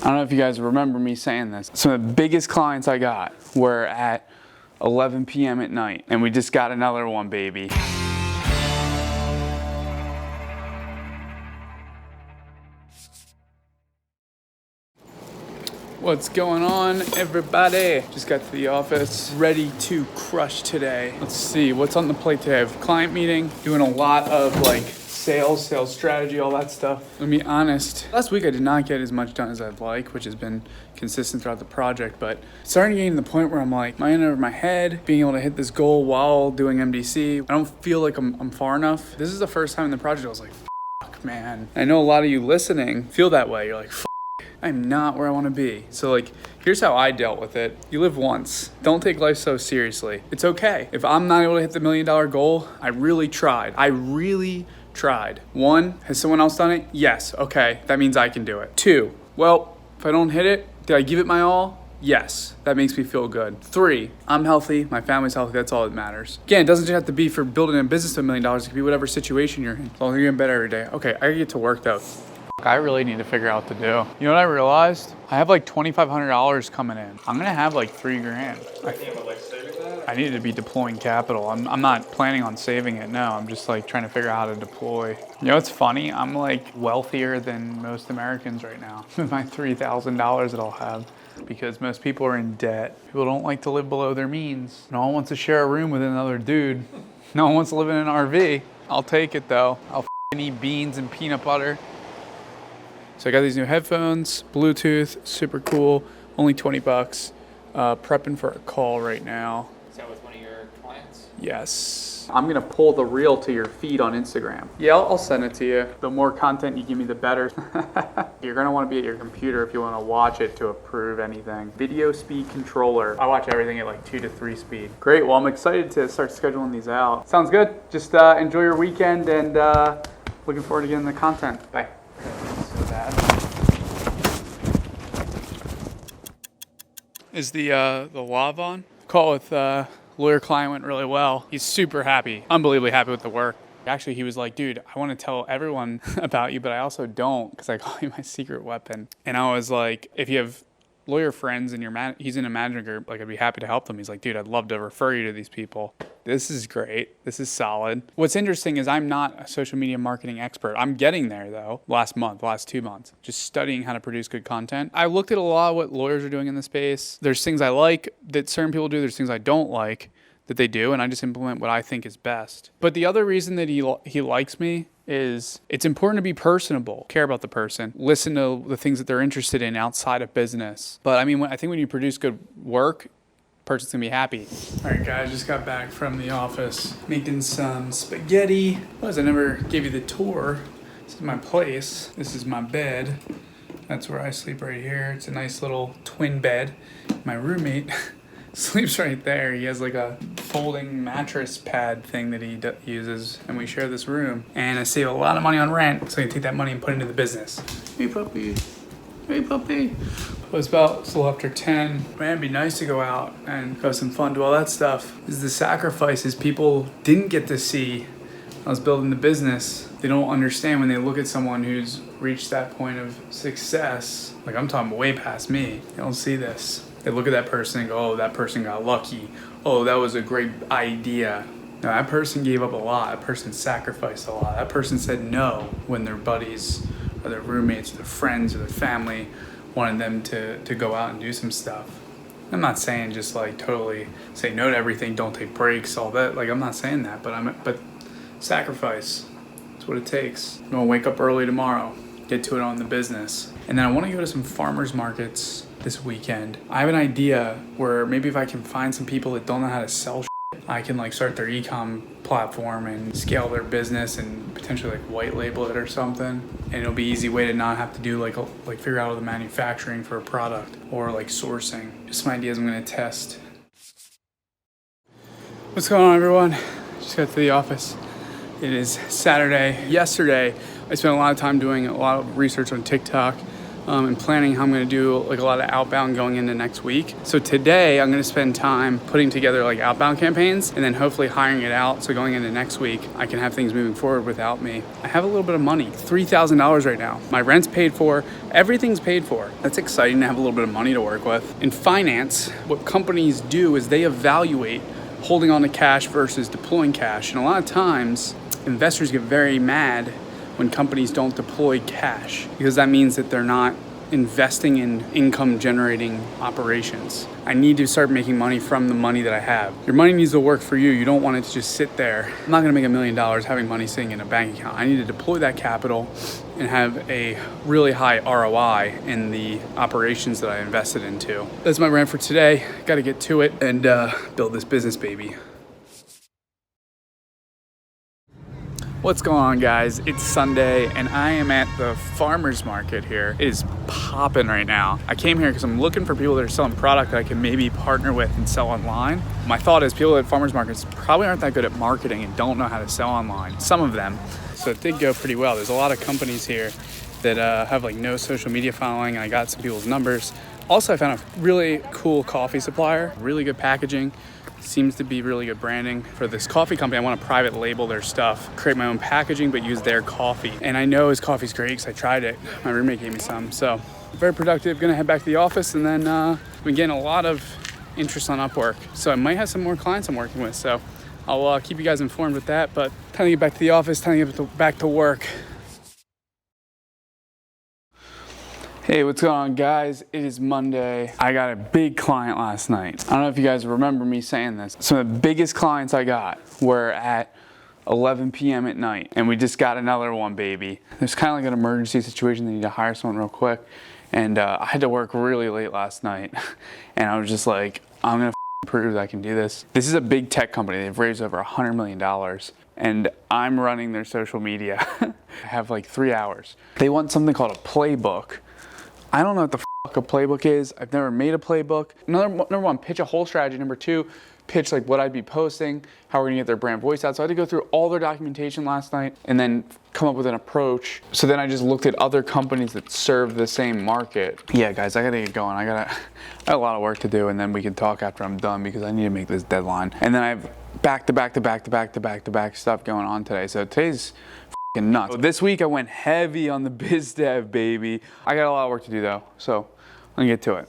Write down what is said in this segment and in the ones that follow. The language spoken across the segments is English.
I don't know if you guys remember me saying this. Some of the biggest clients I got were at 11 p.m. at night, and we just got another one, baby. What's going on, everybody? Just got to the office, ready to crush today. Let's see, what's on the plate today? I have a client meeting, doing a lot of like sales strategy, all that stuff. Let me be honest, last week I did not get as much done as I'd like, which has been consistent throughout the project, but starting getting to the point where I'm like, am I in over my head, being able to hit this goal while doing MDC? I don't feel like I'm far enough. This is the first time in the project I was like, fuck, man. I know a lot of you listening feel that way. You're like, fuck, I'm not where I want to be. So like, here's how I dealt with it. You live once. Don't take life so seriously. It's okay. If I'm not able to hit the $1 million goal, I really tried. One, has someone else done it? Yes. Okay, that means I can do it. Two, well, if I don't hit it, did I give it my all? Yes, that makes me feel good. Three, I'm healthy, my family's healthy, that's all that matters. Again, it doesn't just have to be for building a business to $1 million, it could be whatever situation you're in. As long as you're getting better every day. Okay, I gotta get to work though. I really need to figure out what to do. You know what I realized? I have like $2,500 coming in. I'm gonna have like $3,000. I need to be deploying capital. I'm not planning on saving it, no. I'm just like trying to figure out how to deploy. You know what's funny? I'm like wealthier than most Americans right now with my $3,000 that I'll have, because most people are in debt. People don't like to live below their means. No one wants to share a room with another dude. No one wants to live in an RV. I'll take it though. I'll eat beans and peanut butter. So I got these new headphones, Bluetooth, super cool, only 20 bucks. Prepping for a call right now. Is that with one of your clients? Yes. I'm gonna pull the reel to your feed on Instagram. Yeah, I'll send it to you. The more content you give me, the better. You're gonna wanna be at your computer if you wanna watch it to approve anything. Video speed controller. I watch everything at like 2 to 3 speed. Great, well I'm excited to start scheduling these out. Sounds good. Just enjoy your weekend and looking forward to getting the content. Bye. Is the lav on? Call with lawyer client went really well. He's super happy, unbelievably happy with the work. Actually, he was like, dude, I want to tell everyone about you, but I also don't because I call you my secret weapon. And I was like, if you have lawyer friends and he's in a management group, like I'd be happy to help them. He's like, dude, I'd love to refer you to these people. This is great. This is solid. What's interesting is I'm not a social media marketing expert. I'm getting there though. Last 2 months, just studying how to produce good content. I looked at a lot of what lawyers are doing in the space. There's things I like that certain people do. There's things I don't like that they do, and I just implement what I think is best. But the other reason that he likes me is it's important to be personable, care about the person, listen to the things that they're interested in outside of business. But I mean, I think when you produce good work, person's gonna be happy. All right, guys, just got back from the office, making some spaghetti. I never gave you the tour. This is my place. This is my bed. That's where I sleep right here. It's a nice little twin bed. My roommate sleeps right there. He has like a folding mattress pad thing that he uses, and we share this room. And I save a lot of money on rent, so I can take that money and put it into the business. Hey, puppy. Hey, puppy. It's about a little after 10. Man, it'd be nice to go out and have some fun, do all that stuff. This is the sacrifices people didn't get to see when I was building the business. They don't understand when they look at someone who's reached that point of success. Like I'm talking way past me. They don't see this. They look at that person and go, oh, that person got lucky. Oh, that was a great idea. No, that person gave up a lot. That person sacrificed a lot. That person said no when their buddies or their roommates or their friends or their family wanted them to go out and do some stuff. I'm not saying just like totally say no to everything, don't take breaks, all that. Like I'm not saying that, but sacrifice. That's what it takes. I'm gonna wake up early tomorrow, get to it on the business. And then I wanna go to some farmers markets this weekend. I have an idea where maybe if I can find some people that don't know how to sell shit, I can like start their e-com platform and scale their business and potentially like white label it or something. And it'll be an easy way to not have to do like figure out all the manufacturing for a product or like sourcing. Just some ideas I'm gonna test. What's going on, everyone? Just got to the office. It is Saturday. Yesterday, I spent a lot of time doing a lot of research on TikTok. and planning how I'm gonna do like a lot of outbound going into next week. So today I'm gonna spend time putting together like outbound campaigns and then hopefully hiring it out. So going into next week, I can have things moving forward without me. I have a little bit of money, $3,000 right now. My rent's paid for, everything's paid for. That's exciting to have a little bit of money to work with. In finance, what companies do is they evaluate holding on to cash versus deploying cash. And a lot of times, investors get very mad when companies don't deploy cash because that means that they're not investing in income generating operations. I need to start making money from the money that I have. Your money needs to work for you. You don't want it to just sit there. I'm not gonna make $1 million having money sitting in a bank account. I need to deploy that capital and have a really high ROI in the operations that I invested into. That's my rant for today. Gotta get to it and build this business, baby. What's going on, guys? It's Sunday and I am at the farmer's market here. It is popping right now. I came here because I'm looking for people that are selling product that I can maybe partner with and sell online. My thought is people at farmer's markets probably aren't that good at marketing and don't know how to sell online. Some of them. So it did go pretty well. There's a lot of companies here that have like no social media following. I got some people's numbers. Also, I found a really cool coffee supplier, really good packaging. Seems to be really good branding. For this coffee company, I want to private label their stuff, create my own packaging, but use their coffee. And I know his coffee's great because I tried it. My roommate gave me some. So very productive. Gonna head back to the office and then I've been getting a lot of interest on Upwork. So I might have some more clients I'm working with. So I'll keep you guys informed with that. But time to get back to the office, time to get back to work. Hey, what's going on, guys? It is Monday. I got a big client last night. I don't know if you guys remember me saying this. Some of the biggest clients I got were at 11 p.m. at night, and we just got another one, baby. There's kind of like an emergency situation. They need to hire someone real quick, and I had to work really late last night, and I was just like, I'm gonna prove that I can do this. This is a big tech company. They've raised over $100 million, and I'm running their social media. I have like 3 hours. They want something called a playbook. I don't know what the fuck a playbook is. I've never made a playbook. Number one, pitch a whole strategy. Number two, pitch like what I'd be posting, how we're gonna get their brand voice out. So I had to go through all their documentation last night and then come up with an approach. So then I just looked at other companies that serve the same market. Yeah, guys, I gotta get going. I got a lot of work to do, and then we can talk after I'm done because I need to make this deadline. And then I have back to back stuff going on today. So today's nuts. So this week I went heavy on the biz dev, baby. I got a lot of work to do though, so let me get to it.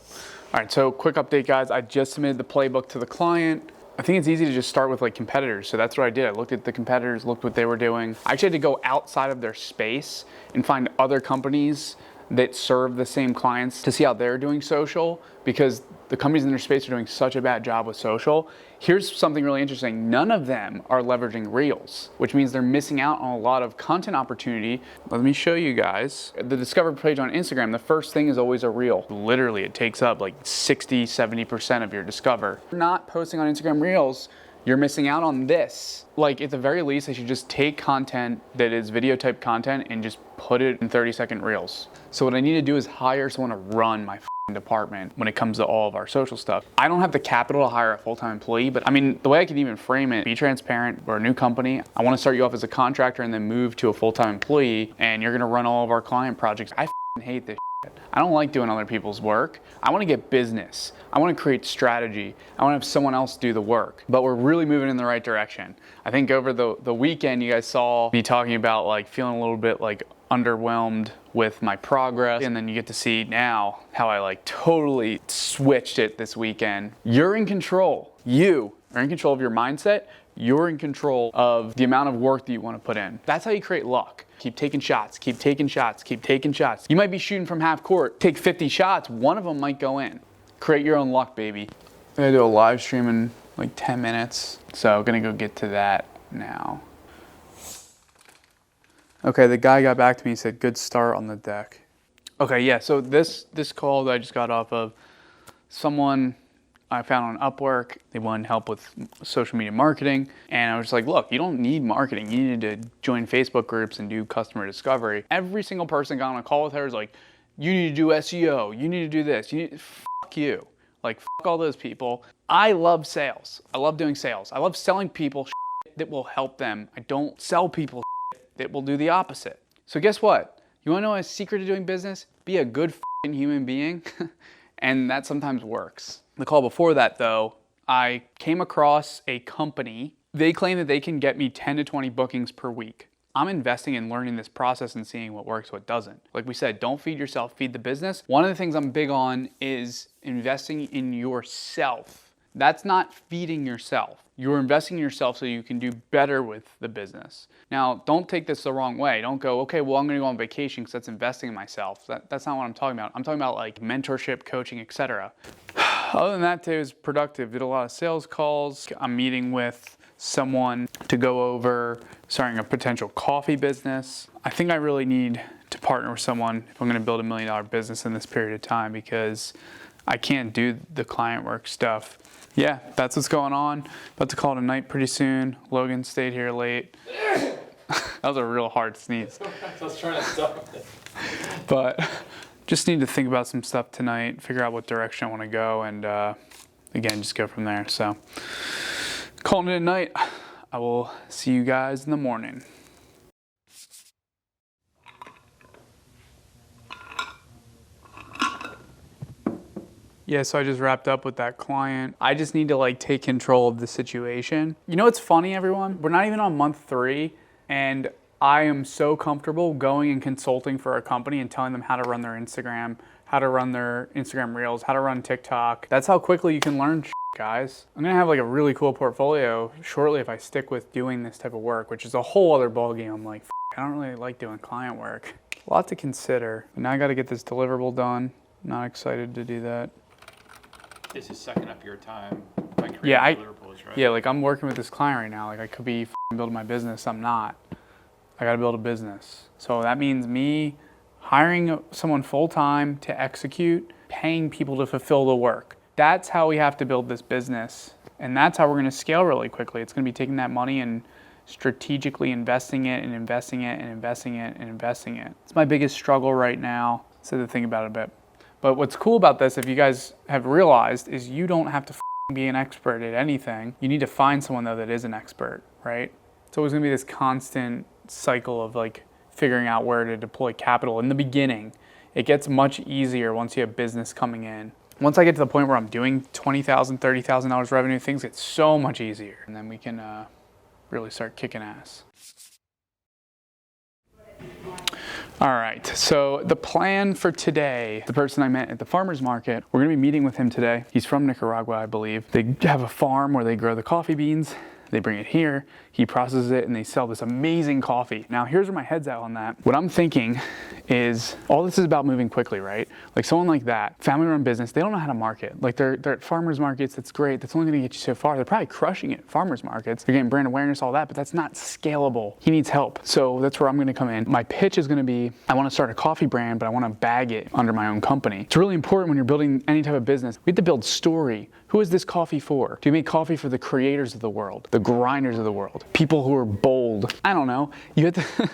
All right, so quick update, guys. I just submitted the playbook to the client. I think it's easy to just start with like competitors. So that's what I did. I looked at the competitors, looked what they were doing. I actually had to go outside of their space and find other companies that serve the same clients to see how they're doing social, because the companies in their space are doing such a bad job with social. Here's something really interesting. None of them are leveraging Reels, which means they're missing out on a lot of content opportunity. Let me show you guys. The Discover page on Instagram, the first thing is always a Reel. Literally, it takes up like 60, 70% of your Discover. If you're not posting on Instagram Reels, you're missing out on this. Like, at the very least, they should just take content that is video type content and just put it in 30-second Reels. So what I need to do is hire someone to run my department when it comes to all of our social stuff. I don't have the capital to hire a full-time employee, but I mean, the way I can even frame it, be transparent. We're a new company. I want to start you off as a contractor and then move to a full-time employee, and you're gonna run all of our client projects. I hate this shit. I don't like doing other people's work. I want to get business. I want to create strategy. I want to have someone else do the work. But we're really moving in the right direction. I think over the weekend, you guys saw me talking about like feeling a little bit like underwhelmed with my progress, and then you get to see now how I like totally switched it this weekend. You're in control. You are in control of your mindset. You're in control of the amount of work that you want to put in. That's how you create luck. Keep taking shots, keep taking shots, keep taking shots. You might be shooting from half court, take 50 shots, one of them might go in. Create your own luck, baby. I'm gonna do a live stream in like 10 minutes, so I'm gonna go get to that now. Okay, the guy got back to me, he said, good start on the deck. Okay, yeah, so this call that I just got off of, someone I found on Upwork, they wanted help with social media marketing, and I was like, look, you don't need marketing, you need to join Facebook groups and do customer discovery. Every single person got on a call with her was like, you need to do SEO, you need to do this, fuck you. Like, fuck all those people. I love sales. I love doing sales. I love selling people shit that will help them. I don't sell people shit that will do the opposite. So guess what? You wanna know a secret to doing business? Be a good human being, and that sometimes works. The call before that though, I came across a company. They claim that they can get me 10 to 20 bookings per week. I'm investing in learning this process and seeing what works, what doesn't. Like we said, don't feed yourself, feed the business. One of the things I'm big on is investing in yourself. That's not feeding yourself. You're investing in yourself so you can do better with the business. Now, don't take this the wrong way. Don't go, okay, well, I'm gonna go on vacation because that's investing in myself. That's not what I'm talking about. I'm talking about like mentorship, coaching, etc. Other than that, today was productive. Did a lot of sales calls. I'm meeting with someone to go over starting a potential coffee business. I think I really need to partner with someone if I'm gonna build $1 million business in this period of time, because I can't do the client work stuff. Yeah, that's what's going on. About to call it a night pretty soon. Logan stayed here late. That was a real hard sneeze. I was trying to stop it. But just need to think about some stuff tonight, figure out what direction I want to go, and again, just go from there. So calling it a night. I will see you guys in the morning. Yeah, so I just wrapped up with that client. I just need to like take control of the situation. You know what's funny, everyone? We're not even on month 3, and I am so comfortable going and consulting for a company and telling them how to run their Instagram, how to run their Instagram Reels, how to run TikTok. That's how quickly you can learn guys. I'm gonna have like a really cool portfolio shortly if I stick with doing this type of work, which is a whole other ballgame. I'm like, I don't really like doing client work. A lot to consider. But now I gotta get this deliverable done. Not excited to do that. This is sucking up your time by creating deliverables, right? Yeah, like I'm working with this client right now. Like I could be building my business. I'm not. I gotta build a business. So that means me hiring someone full-time to execute, paying people to fulfill the work. That's how we have to build this business. And that's how we're gonna scale really quickly. It's gonna be taking that money and strategically investing it and investing it and investing it and investing it. It's my biggest struggle right now. So to think about it a bit. But what's cool about this, if you guys have realized, is you don't have to be an expert at anything. You need to find someone though that is an expert, right? It's always gonna be this constant cycle of like figuring out where to deploy capital. In the beginning, it gets much easier once you have business coming in. Once I get to the point where I'm doing $20,000, $30,000 revenue, things get so much easier. And then we can really start kicking ass. All right, so the plan for today, the person I met at the farmer's market, we're gonna be meeting with him today. He's from Nicaragua, I believe. They have a farm where they grow the coffee beans. They bring it here, he processes it, and they sell this amazing coffee. Now, here's where my head's at on that. What I'm thinking is, all this is about moving quickly, right? Like someone like that, family-run business, they don't know how to market. Like they're at farmers markets, that's great. That's only gonna get you so far. They're probably crushing it at farmers markets. They're getting brand awareness, all that, but that's not scalable. He needs help. So that's where I'm gonna come in. My pitch is gonna be, I wanna start a coffee brand, but I wanna bag it under my own company. It's really important when you're building any type of business. We have to build story. Who is this coffee for? Do you make coffee for the creators of the world, the grinders of the world, people who are bold? I don't know. You have to,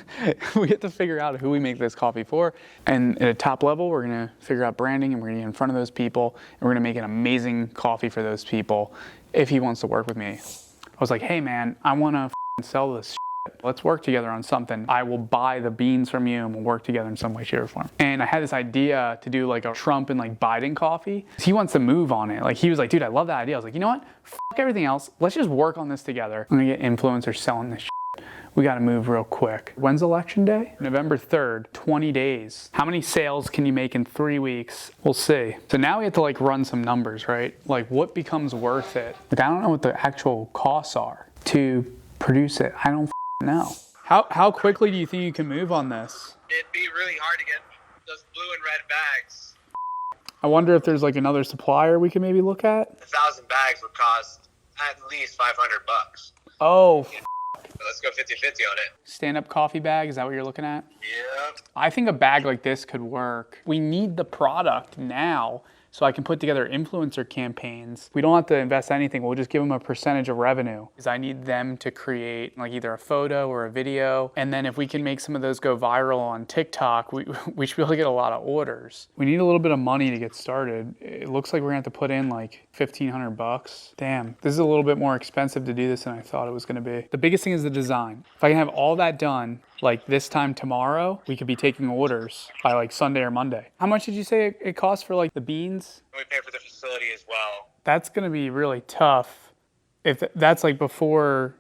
we have to figure out who we make this coffee for. And at a top level, we're gonna figure out branding, and we're gonna get in front of those people, and we're gonna make an amazing coffee for those people if he wants to work with me. I was like, hey man, I wanna sell this shit. Let's work together on something. I will buy the beans from you and we'll work together in some way, shape, or form. And I had this idea to do like a Trump and like Biden coffee. He wants to move on it. Like he was like, dude, I love that idea. I was like, you know what? Fuck everything else. Let's just work on this together. I'm gonna get influencers selling this shit. We gotta move real quick. When's election day? November 3rd, 20 days. How many sales can you make in 3 weeks? We'll see. So now we have to like run some numbers, right? Like what becomes worth it? Like I don't know what the actual costs are to produce it. I don't know. How quickly do you think you can move on this? It'd be really hard to get those blue and red bags. I wonder if there's like another supplier we can maybe look at. 1,000 bags would cost at least $500. Oh, Let's go 50-50 on it. stand-up coffee bag, is that what you're looking at? Yep. I think a bag like this could work. We need the product now so I can put together influencer campaigns. We don't have to invest anything. We'll just give them a percentage of revenue. Because I need them to create like either a photo or a video. And then if we can make some of those go viral on TikTok, we should be able to get a lot of orders. We need a little bit of money to get started. It looks like we're gonna have to put in like 1,500 bucks. Damn, this is a little bit more expensive to do this than I thought it was gonna be. The biggest thing is the design. If I can have all that done, like this time tomorrow, we could be taking orders by like Sunday or Monday. How much did you say it costs for like the beans? We pay for the facility as well. That's gonna be really tough. If that's like before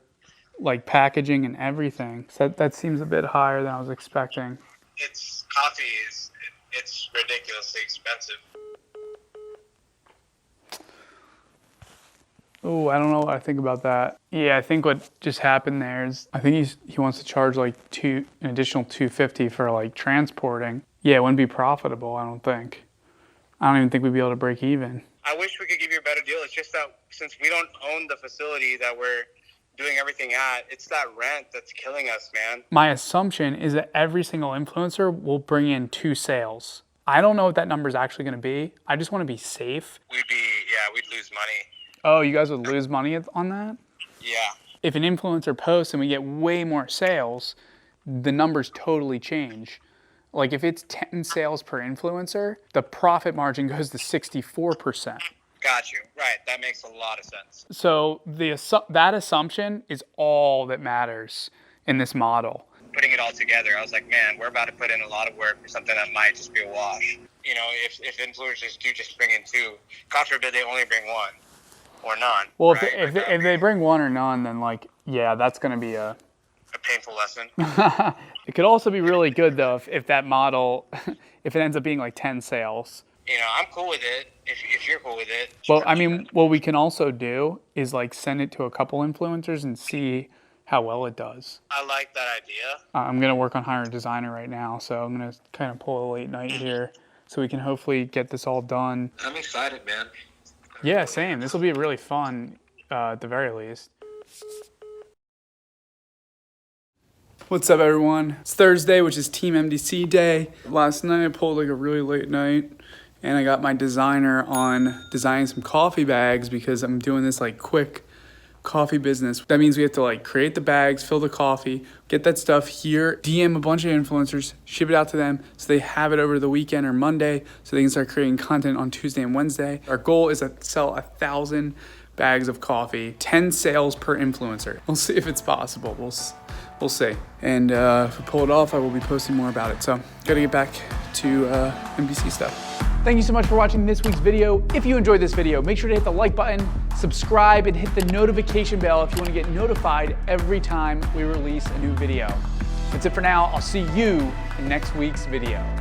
like packaging and everything. So that seems a bit higher than I was expecting. Coffee it's ridiculously expensive. Oh, I don't know what I think about that. Yeah, I think what just happened there is I think he wants to charge like an additional $250 for like transporting. Yeah, it wouldn't be profitable, I don't think. I don't even think we'd be able to break even. I wish we could give you a better deal. It's just that since we don't own the facility that we're doing everything at, it's that rent that's killing us, man. My assumption is that every single influencer will bring in 2 sales. I don't know what that number is actually going to be. I just want to be safe. We'd lose money. Oh, you guys would lose money on that? Yeah. If an influencer posts and we get way more sales, the numbers totally change. Like if it's 10 sales per influencer, the profit margin goes to 64%. Got you. Right. That makes a lot of sense. So that assumption is all that matters in this model. Putting it all together, I was like, man, we're about to put in a lot of work for something that might just be a wash. You know, if influencers do just bring in 2, God forbid they only bring 1 or none. Well, right? if they bring 1 or none, then like, yeah, that's going to be a painful lesson. It could also be really good though if that model, if it ends up being like 10 sales. You know, I'm cool with it if you're cool with it. Well, I mean, what we can also do is like send it to a couple influencers and see how well it does. I like that idea. I'm going to work on hiring a designer right now, so I'm going to kind of pull a late night here so we can hopefully get this all done. I'm excited, man. Yeah, same. This will be really fun at the very least. What's up, everyone? It's Thursday, which is Team MDC day. Last night I pulled like a really late night and I got my designer on designing some coffee bags because I'm doing this like quick coffee business. That means we have to like create the bags, fill the coffee, get that stuff here, DM a bunch of influencers, ship it out to them so they have it over the weekend or Monday so they can start creating content on Tuesday and Wednesday. Our goal is to sell 1,000 bags of coffee, 10 sales per influencer. We'll see if it's possible. We'll see. And if we pull it off, I will be posting more about it. So gotta get back to MDC stuff. Thank you so much for watching this week's video. If you enjoyed this video, make sure to hit the like button, subscribe, and hit the notification bell if you want to get notified every time we release a new video. That's it for now. I'll see you in next week's video.